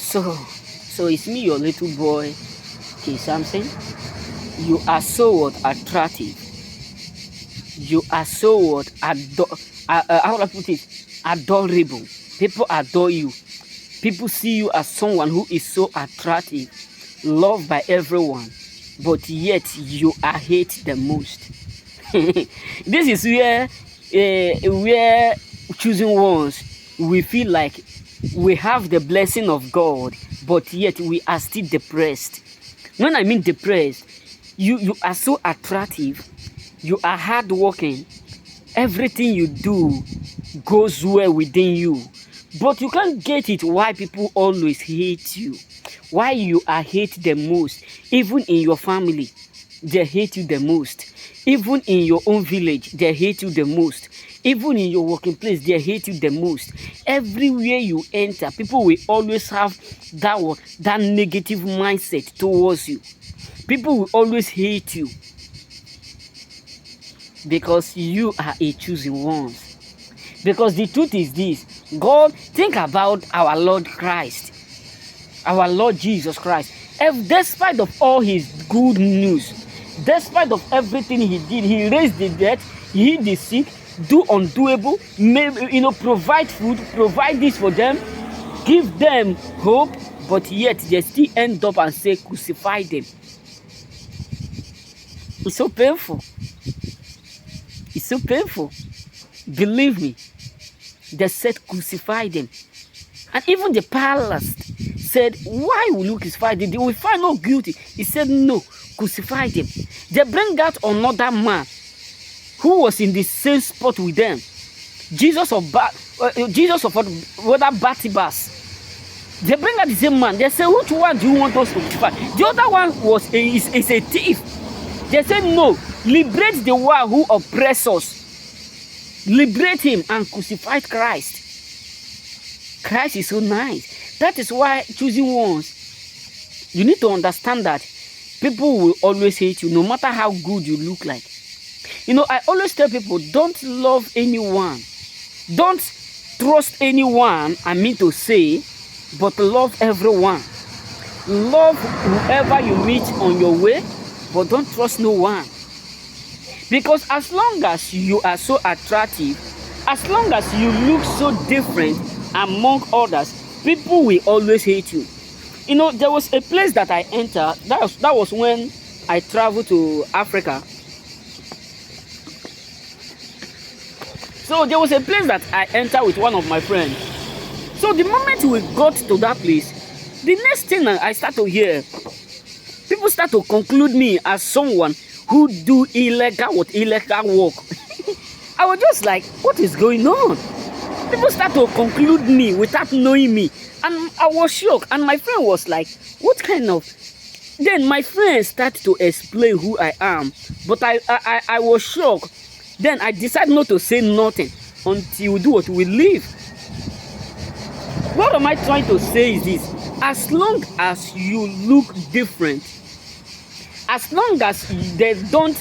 So it's me, your little boy, K Samson. You are so what attractive. You are so what how do I put it? Adorable. People adore you. People see you as someone who is so attractive, loved by everyone, but yet you are hated the most. This is where choosing ones we feel like we have the blessing of God, but yet we are still depressed. When I mean depressed, you are so attractive, you are hardworking, everything you do goes well within you, but you can't get it why people always hate you, why you are hated the most. Even in your family, they hate you the most. Even in your own village, they hate you the most. Even in your working place, they hate you the most. Everywhere you enter, people will always have that negative mindset towards you. People will always hate you because you are a chosen one. Because the truth is this, God, think about our Lord Christ, our Lord Jesus Christ. If despite of all his good news, despite of everything he did, he raised the dead, he healed the sick, do undoable, maybe, provide food, provide this for them, give them hope, but yet they still end up and say, crucify them. It's so painful. It's so painful. Believe me. They said, crucify them. And even the palace said, why will you crucify them? They will find no guilty. He said, no, crucify them. They bring out another man who was in the same spot with them. Jesus of Bartimaeus. They bring out the same man. They say, which one do you want us to crucify? The other one is a thief. They said, no, liberate the one who oppresses us. Liberate him and crucify Christ. Christ is so nice. That is why choosing ones, you need to understand that people will always hate you no matter how good you look like. I always tell people, don't love anyone. Don't trust anyone, I mean to say, but love everyone. Love whoever you meet on your way, but don't trust no one. Because as long as you are so attractive, as long as you look so different among others, people will always hate you. There was a place that I entered, that was when I traveled to Africa. So there was a place that I entered with one of my friends. So the moment we got to that place, the next thing I start to hear, people start to conclude me as someone who do illegal work. I was just like, what is going on? People start to conclude me without knowing me. And I was shocked. And my friend was like, what kind of... Then my friend started to explain who I am. But I was shocked. Then I decided not to say nothing until we do what we leave. What am I trying to say is this. As long as you look different, as long as they don't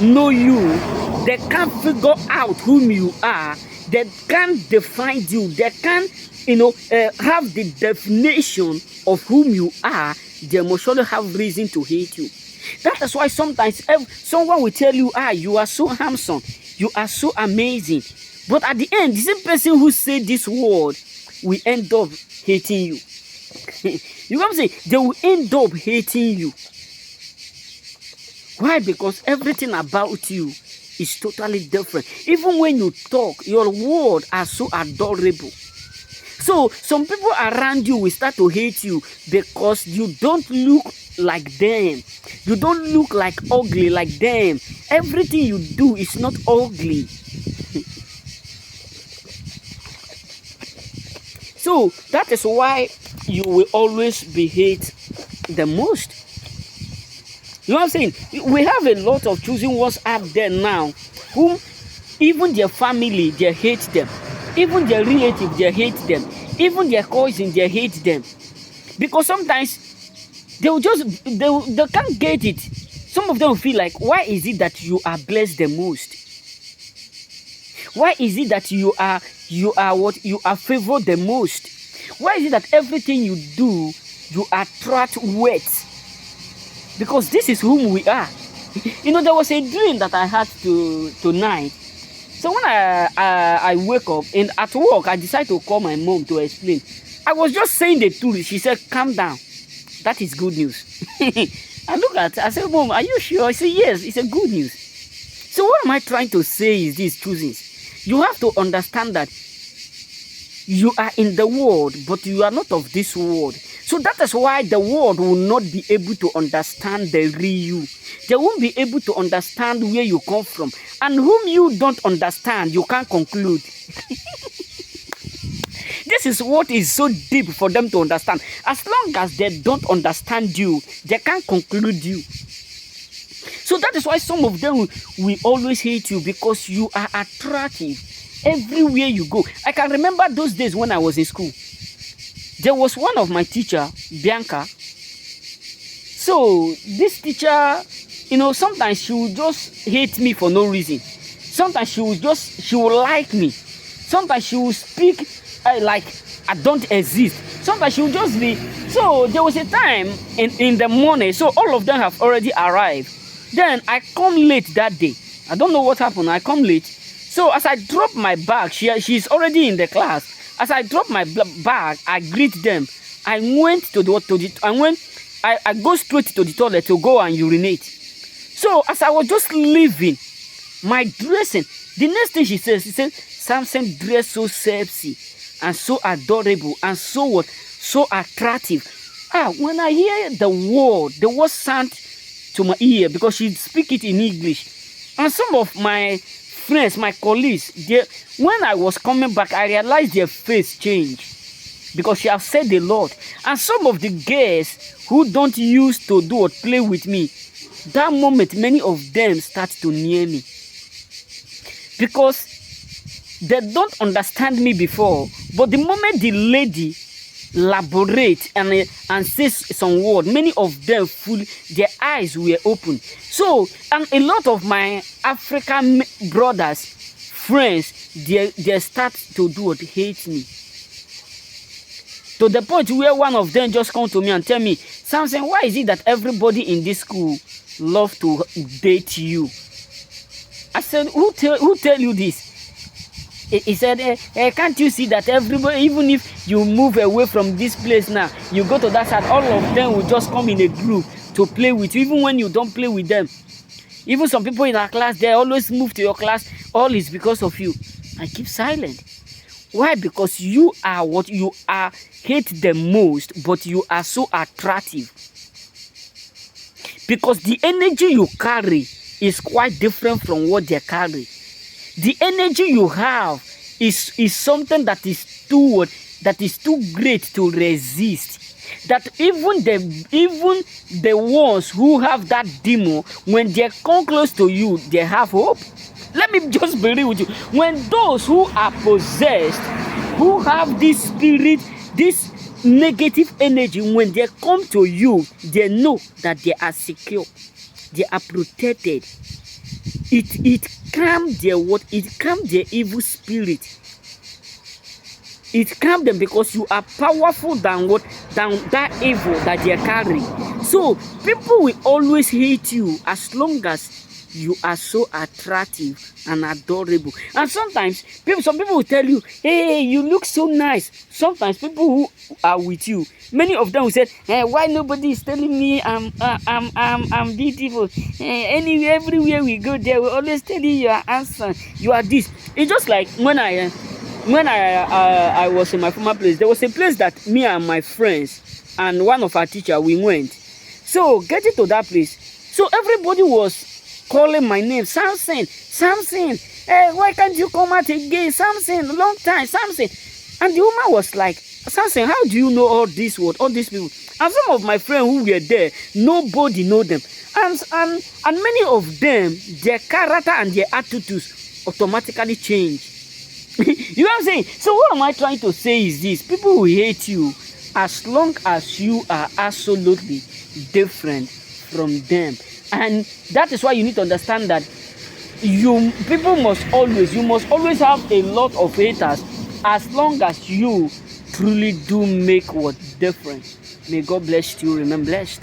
know you, they can't figure out whom you are, they can't define you, they can't, have the definition of whom you are, they must surely have reason to hate you. That is why sometimes someone will tell you, you are so handsome, you are so amazing. But at the end, the same person who said this word will end up hating you. You know what I'm saying? They will end up hating you. Why? Because everything about you is totally different. Even when you talk, your words are so adorable. So some people around you will start to hate you because you don't look like them. You don't look like ugly like them. Everything you do is not ugly. So that is why you will always be hated the most. You know what I'm saying? We have a lot of choosing ones out there now whom even their family, they hate them. Even their relatives, they hate them. Even their cousins, they hate them. Because sometimes they can't get it. Some of them will feel like, why is it that you are blessed the most? Why is it that you are favored the most? Why is it that everything you do, you attract weight? Because this is whom we are. There was a dream that I had tonight. So when I wake up and at work, I decided to call my mom to explain. I was just saying the truth. She said, calm down. That is good news. I look at her, I said, Mom, are you sure? I said, yes, it's a good news. So what am I trying to say is these two things. You have to understand that you are in the world, but you are not of this world. So that is why the world will not be able to understand the real you. They won't be able to understand where you come from. And whom you don't understand, you can't conclude. This is what is so deep for them to understand. As long as they don't understand you, they can't conclude you. So that is why some of them will always hate you, because you are attractive everywhere you go. I can remember those days when I was in school. There was one of my teacher, Bianca. So this teacher, sometimes she would just hate me for no reason. Sometimes she would like me. Sometimes she would speak like I don't exist. Sometimes she would just be. So there was a time in the morning, so all of them have already arrived. Then I come late that day. I don't know what happened. I come late. So as I drop my bag, she's already in the class. As I drop my bag, I greet them. I went I go straight to the toilet to go and urinate. So as I was just leaving, my dressing, the next thing she said, Samson dressed so sexy and so adorable and so attractive. When I hear the word sound to my ear, because she speak it in English. And some of my friends, my colleagues, when I was coming back, I realized their face changed, because she has said a lot. And some of the girls who don't used to do or play with me, that moment many of them start to near me, because they don't understand me before. But the moment the lady elaborate and says some word, many of them their eyes were open. So, and a lot of my African brothers, friends, they start to hate me, to the point where one of them just come to me and tell me, Samson, why is it that everybody in this school love to date you? I said, who tell you this? He said, can't you see that everybody, even if you move away from this place now, you go to that side, all of them will just come in a group to play with you, even when you don't play with them. Even some people in our class, they always move to your class. All is because of you. I keep silent. Why? Because you are what you are, hate the most, but you are so attractive. Because the energy you carry is quite different from what they carry. The energy you have is something that is too great to resist. That even the ones who have that demon, when they come close to you, they have hope. Let me just be real with you. When those who are possessed, who have this spirit, this negative energy, when they come to you, they know that they are secure, they are protected. It calms their what? It calms their evil spirit. It calms them, because you are powerful than that evil that they are carrying. So people will always hate you as long as you are so attractive and adorable. And sometimes some people will tell you, hey, you look so nice. Sometimes people who are with you, many of them will say, hey, why nobody is telling me I'm beautiful? Anywhere, everywhere we go, they will always tell you you are handsome, you are this. It's just like when I was in my former place, there was a place that me and my friends and one of our teachers, we went. So getting to that place, so everybody was calling my name, Samson. Hey, why can't you come out again, Samson? Long time, Samson. And the woman was like, Samson, how do you know all these people? And some of my friends who were there, nobody know them. And many of them, their character and their attitudes automatically change. You know what I'm saying? So what am I trying to say is this: people will hate you as long as you are absolutely different from them. And that is why you need to understand that you must always have a lot of haters, as long as you truly do make what difference. May God bless you. Remain blessed.